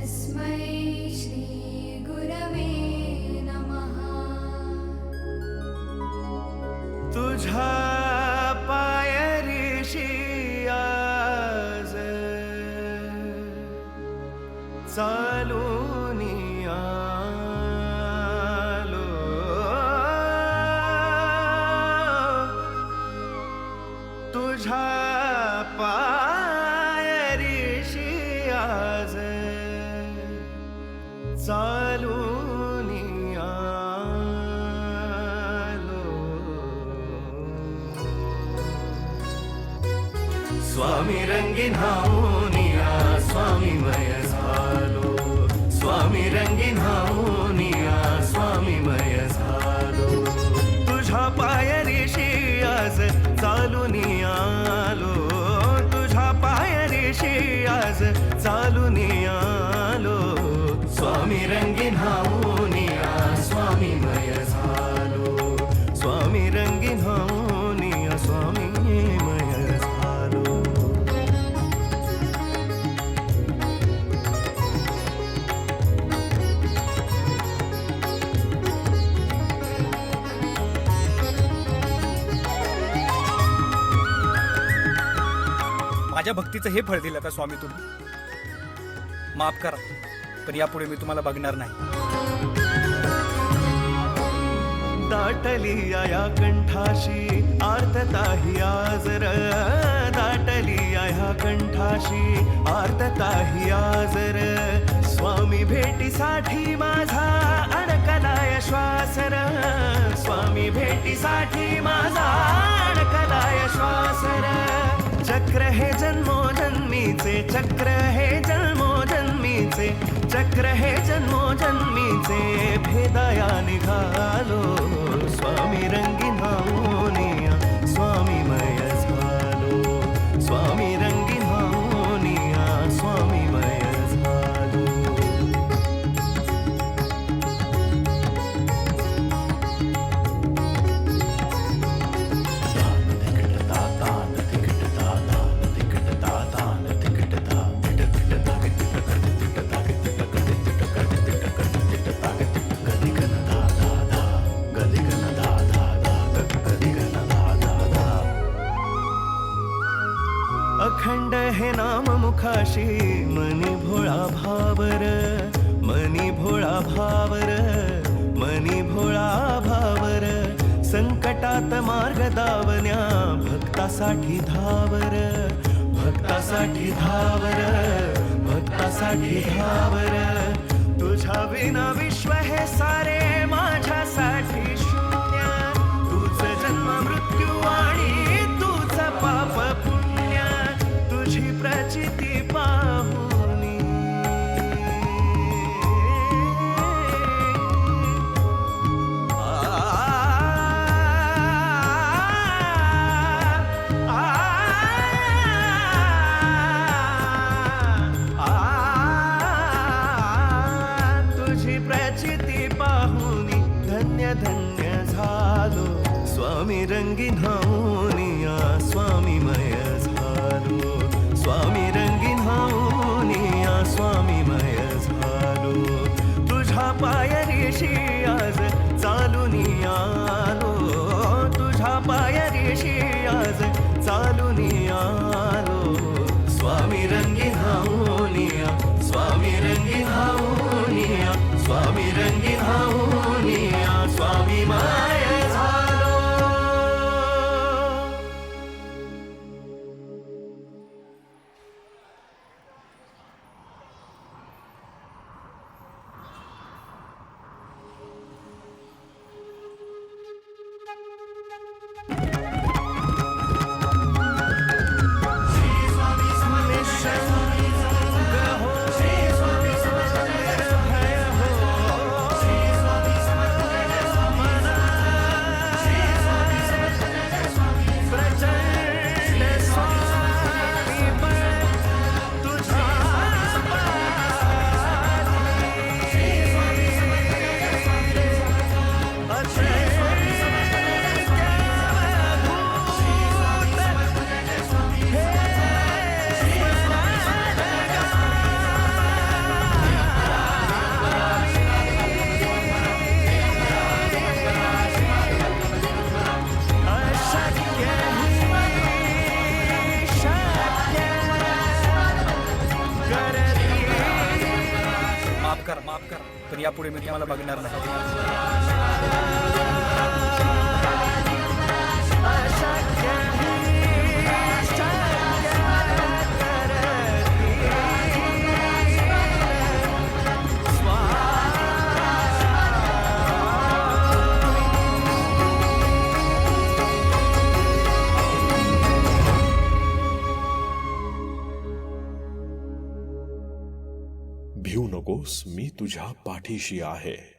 तस्मै श्रीगुरवे नमः। तुझ्या पायरीशी आज चालून आलो, तुझ्या पायरीशी आज चालून आलो. स्वामी रंगीन हाऊनिया स्वामीमय झालो, स्वामी रंगीन हाऊनिया स्वामीमय झालो. तुझ्या पायरीशी आज चालून आलो, तुझ्या पायरीशी आज चालून आलो. स्वामी रंगीन हाऊनिया स्वामीमय झालो, स्वामी रंगीन हाऊनिया स्वामीमय झालो. माझ्या भक्तीचं हे फळ दिलं का स्वामी तुम्ही? माफ करा, पण यापुढे मी तुम्हाला बघणार नाही. दाटली या कंठाशी आर्तताही आजर, दाटली या कंठाशी आर्तताही आजर. स्वामी भेटीसाठी माझा अडकलाय श्वासर, स्वामी भेटीसाठी माझा अडकलाय श्वासर. चक्र हे जन्मोजन्मीचे, चक्र हे जन्मोजन्मीचे, चक्र हे जन्मोजन्मीचे. भेदाया निघालो, स्वामी रंगीन हाऊनिया स्वामीमय झालो, स्वामी रंगीन हाऊनिया स्वामीमय झालो. अखंड हे नाम मुखाशी मनी भोळा भावर, मनी भोळा भावर, मनी भोळा भावर. संकटात मार्ग दावण्या भक्तासाठी धावर, भक्तासाठी धावर, भक्तासाठी धावर. तुझ्या विना विश्व हे सारे माझ्यासाठी शून्य. तुझ जन्म मृत्यू आणि तुझ पाप पुण्य, तुझी प्रचिती पाहुनी तुझी प्रचिती पाहुनी धन्य धन्य झालो. स्वामी रंगीन हाऊनिया स्वामीमय झालो, स्वामी रंगीन हाऊनिया स्वामीमय झालो. तुझ्या पायरीशी आज चालून आलो, तुझ्या पायरीशी आज चालून आलो. स्वामी रंगीन हाऊनिया स्वामी रंगीन हाऊनिया स्वामी रंगीन हाऊनिया स्वामीमय झालो. करा पण यापुढे मी तुम्हाला बघणार नाही. अशक्य ही शक्य करती भिवू नकोस, मी तुझ्या पाठीशी आहे.